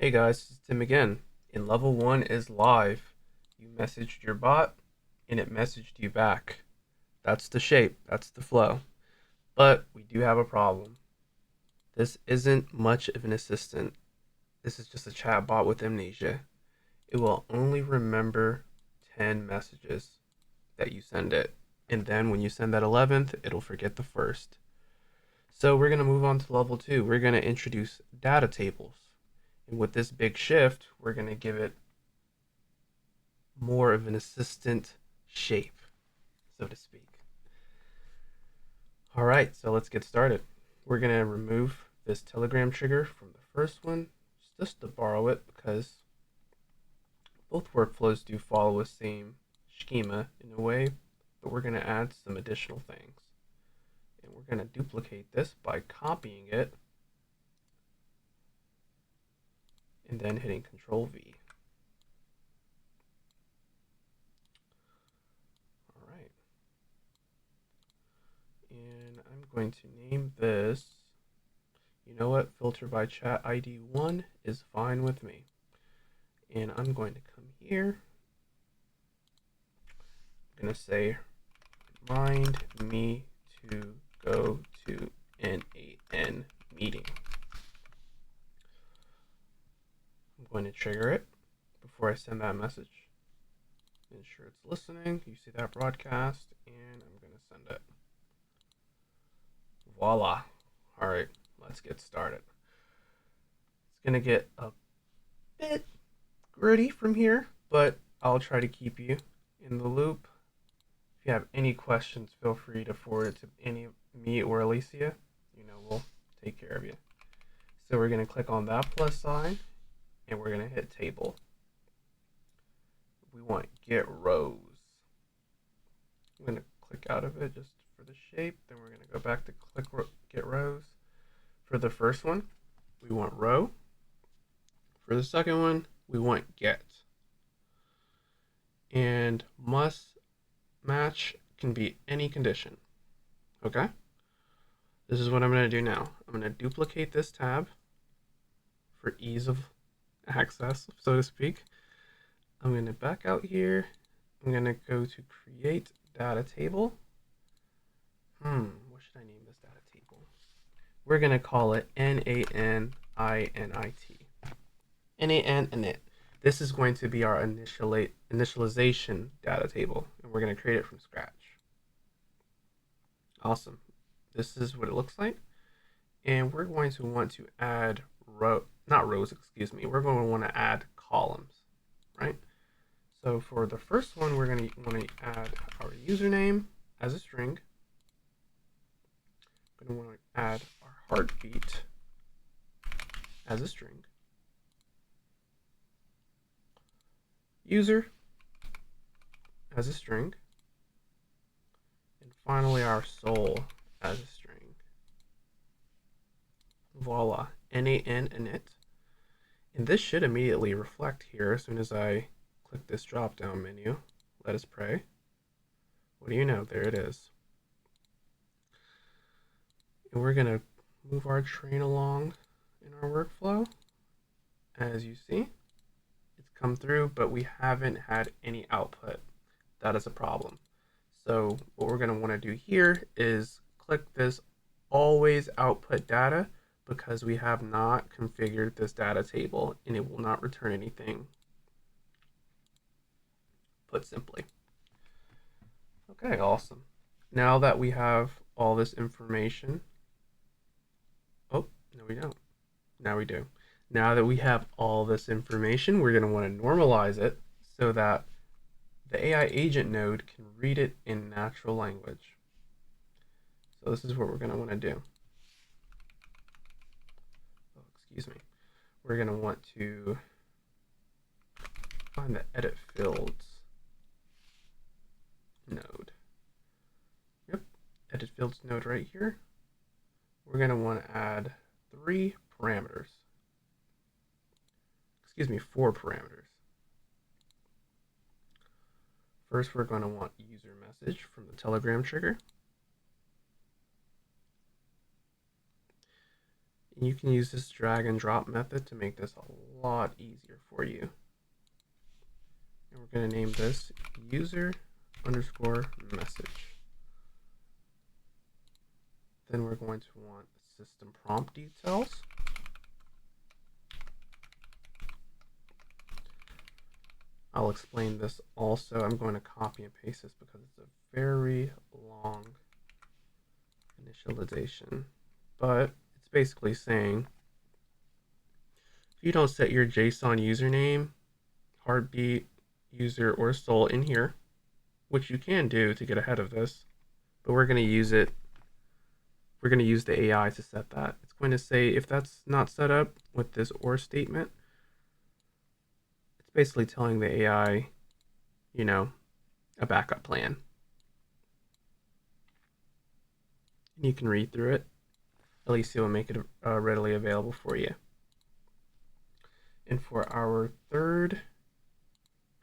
Hey guys, this is Tim again. And level 1 is live. You messaged your bot and it messaged you back. That's the shape, that's the flow. But we do have a problem. This isn't much of an assistant. This is just a chat bot with amnesia. It will only remember 10 messages that you send it. And then when you send that 11th, it'll forget the first. So we're going to move on to level 2. We're going to introduce data tables. And with this big shift, we're going to give it more of an assistant shape, so to speak. All right, so let's get started. We're going to remove this Telegram trigger from the first one, just to borrow it because both workflows do follow the same schema in a way, but we're going to add some additional things. And we're going to duplicate this by copying it and then hitting Control V. All right. And I'm going to name this, you know what, filter by chat ID 1 is fine with me. And I'm going to come here. I'm going to say, remind me to go to n8n meeting. I'm going to trigger it before I send that message. Ensure it's listening. You see that broadcast, and I'm going to send it. Voila. All right, let's get started. It's going to get a bit gritty from here, but I'll try to keep you in the loop. If you have any questions, feel free to forward it to any me or Alicia. We'll take care of you. So we're going to click on that plus sign, and we're going to hit table. We want get rows. I'm going to click out of it just for the shape. Then we're going to go back to click get rows. For the first one, we want row. For the second one, we want get. And must match can be any condition. Okay? This is what I'm going to do now. I'm going to duplicate this tab for ease of access, so to speak. I'm going to back out here. I'm going to go to create data table. What should I name this data table? We're going to call it n8nInit. n8nInit. This is going to be our initialization data table, and we're going to create it from scratch. Awesome. This is what it looks like. And we're going to want to add we're going to want to add columns, right? So for the first one, we're going to want to add our username as a string. We're going to want to add our heartbeat as a string. User as a string. And finally, our soul as a string. Voila, n8nInit. And this should immediately reflect here as soon as I click this drop down menu. Let us pray. What do you know? There it is. And we're going to move our train along in our workflow. As you see, it's come through, but we haven't had any output. That is a problem. So what we're going to want to do here is click this always output data, because we have not configured this data table and it will not return anything, put simply. Okay, awesome. Now that we have all this information, oh, no we don't. Now we do. Now that we have all this information, we're gonna wanna normalize it so that the AI agent node can read it in natural language. So this is what we're gonna wanna do. We're going to want to find the edit fields node. Yep, edit fields node right here. We're going to want to add 4 parameters. First, we're going to want user message from the Telegram trigger. And you can use this drag and drop method to make this a lot easier for you. And we're going to name this user underscore message. Then we're going to want system prompt details. I'll explain this also. I'm going to copy and paste this because it's a very long initialization. But it's basically saying if you don't set your JSON username, heartbeat, user, or soul in here, which you can do to get ahead of this, but we're going to use it. We're going to use the AI to set that. It's going to say if that's not set up with this or statement, it's basically telling the AI, a backup plan. And you can read through it. At least it will make it readily available for you. And for our third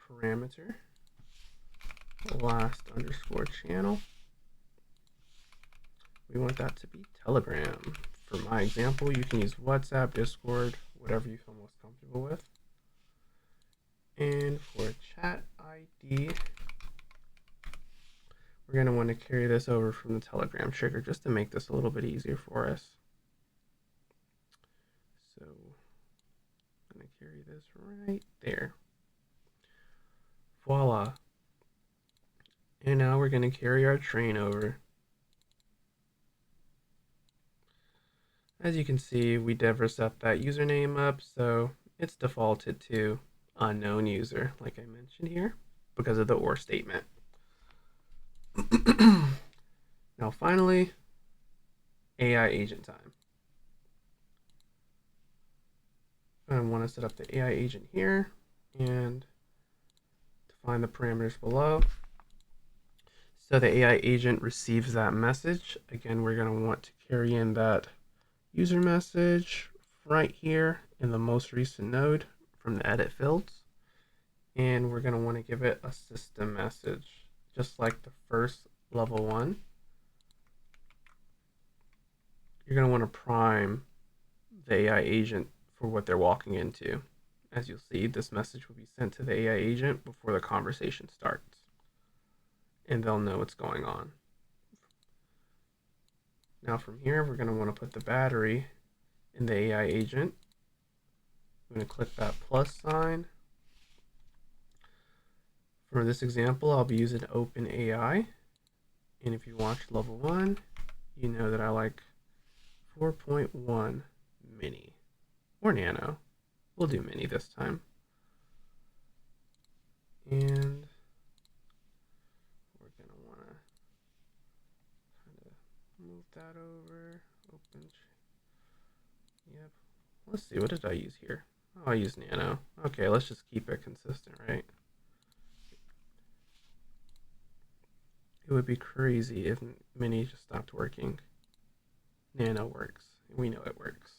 parameter, last underscore channel, we want that to be Telegram. For my example, you can use WhatsApp, Discord, whatever you feel most comfortable with. And for chat ID, we're going to want to carry this over from the Telegram trigger just to make this a little bit easier for us. So I'm going to carry this right there. Voila. And now we're going to carry our train over. As you can see, we never set that username up, so it's defaulted to unknown user, like I mentioned here, because of the or statement. Now finally, AI agent time. I want to set up the AI agent here and define the parameters below. So the AI agent receives that message. Again, we're going to want to carry in that user message right here in the most recent node from the edit fields. And we're going to want to give it a system message, just like the first level one. You're going to want to prime the AI agent for what they're walking into. As you'll see, this message will be sent to the AI agent before the conversation starts, and they'll know what's going on. Now from here, we're going to want to put the battery in the AI agent. I'm going to click that plus sign. For this example, I'll be using OpenAI. And if you watch level 1, you know that I like 4.1 mini or nano. We'll do mini this time. And we're going to want to kind of move that over. Open. Yep. Let's see, what did I use here? Oh, I used nano. Okay, let's just keep it consistent, right? It would be crazy if mini just stopped working. Nano works. We know it works.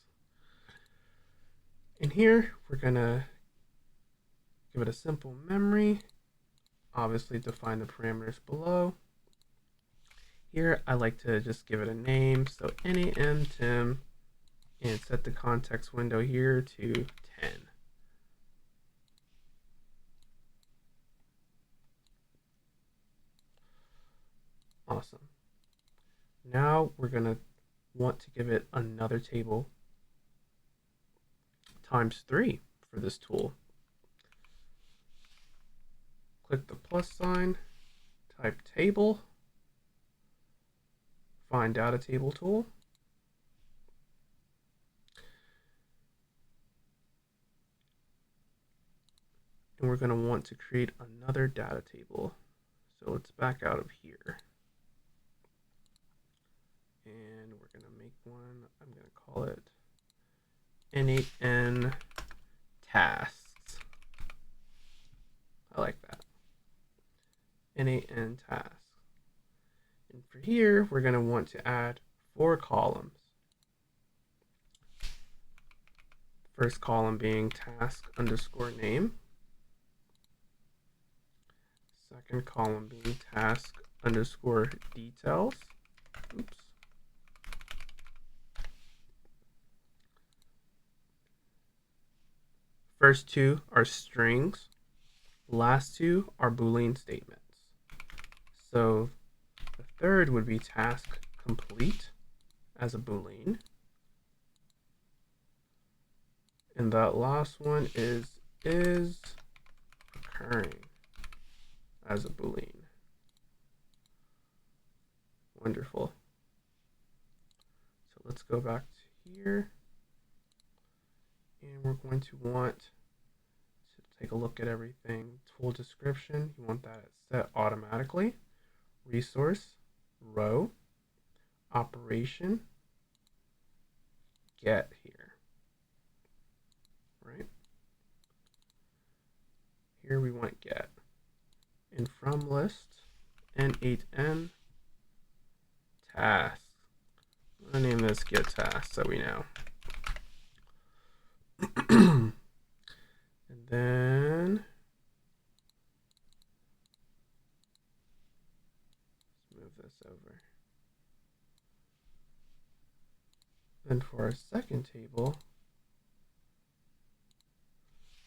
And here, we're going to give it a simple memory. Obviously, define the parameters below. Here, I like to just give it a name. So n8nTim, and set the context window here to 10. Awesome. Now we're going to want to give it another table times 3 for this tool. Click the plus sign, type table, find data table tool. And we're going to want to create another data table. So let's back out of here. And we're going to make one. I'm going to call it n8n tasks. I like that. n8n tasks. And for here, we're going to want to add 4 columns. First column being task underscore name. Second column being task underscore details. Oops. First two are strings. Last two are Boolean statements. So the third would be task complete as a Boolean. And that last one is occurring as a Boolean. Wonderful. So let's go back to here. And we're going to want to take a look at everything. Tool description, you want that set automatically. Resource, row, operation, get here. Right? Here we want get. And from list, n8n task. I'm going to name this get task so we know. And then let's move this over. Then for our second table,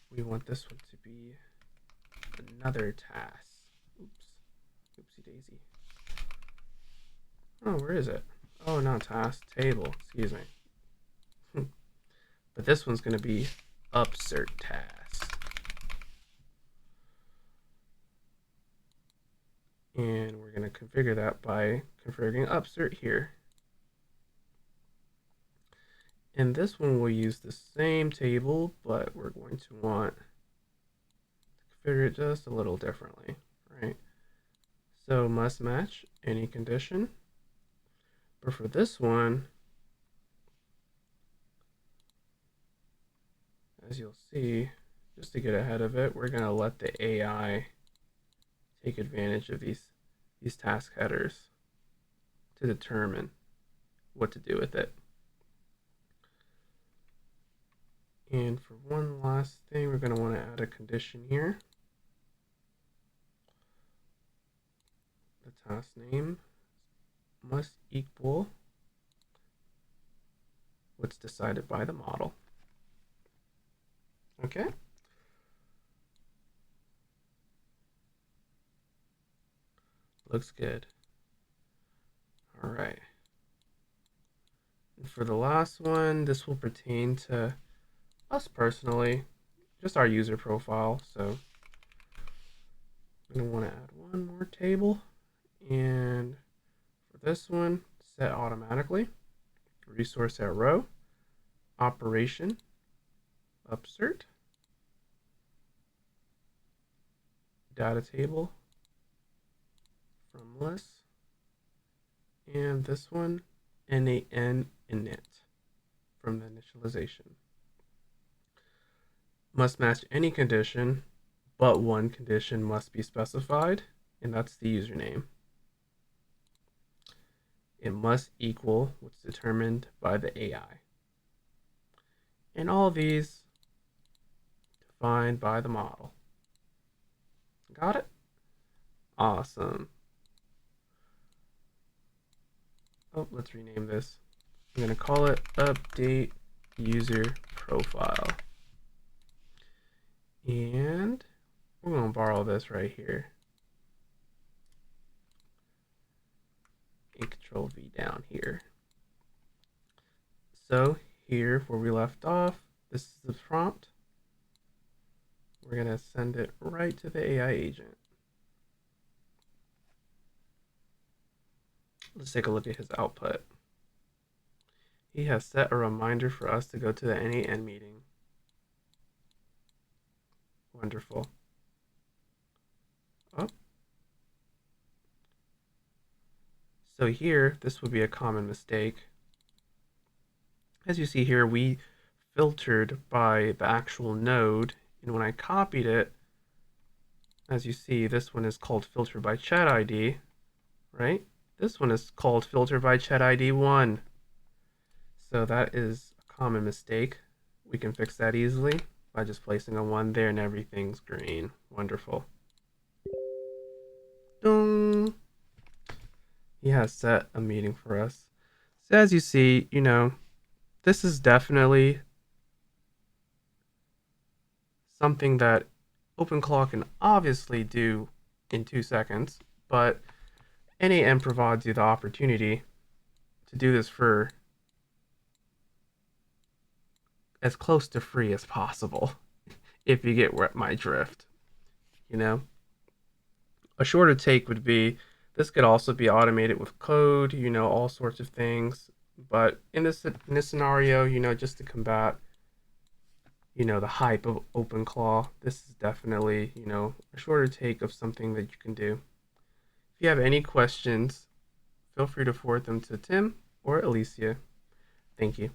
we want this one to be another task. Oops. Oopsie daisy. Oh, where is it? Oh, not task, table. Excuse me. But this one's going to be upsert task. And we're going to configure that by configuring upsert here. And this one will use the same table, but we're going to want to configure it just a little differently, right? So must match any condition. But for this one, as you'll see, just to get ahead of it, we're going to let the AI take advantage of these task headers to determine what to do with it. And for one last thing, we're going to want to add a condition here. The task name must equal what's decided by the model. Okay. Looks good. All right. And for the last one, this will pertain to us personally, just our user profile. So I'm going to want to add one more table. And for this one, set automatically. Resource at row. Operation. Upsert. Data table from list. And this one, n8n init from the initialization. Must match any condition, but one condition must be specified, and that's the username. It must equal what's determined by the AI. And all of these defined by the model. Got it? Awesome. Oh, let's rename this. I'm going to call it update user profile. And we're going to borrow this right here. And Control V down here. So here where we left off, this is the prompt. We're going to send it right to the AI agent. Let's take a look at his output. He has set a reminder for us to go to the n8n meeting. Wonderful. Oh. So here, this would be a common mistake. As you see here, we filtered by the actual node, and when I copied it, as you see, this one is called filter by chat ID, right? This one is called filter by chat ID 1. So that is a common mistake. We can fix that easily by just placing a 1 there and everything's green. Wonderful. Dong. He has set a meeting for us. So as you see, this is definitely something that OpenClaw can obviously do in 2 seconds, but n8n provides you the opportunity to do this for as close to free as possible, if you get my drift. You know, a shorter take would be this could also be automated with code, all sorts of things. But in this scenario, just to combat, the hype of OpenClaw, this is definitely, a shorter take of something that you can do. If you have any questions, feel free to forward them to Tim or Alicia. Thank you.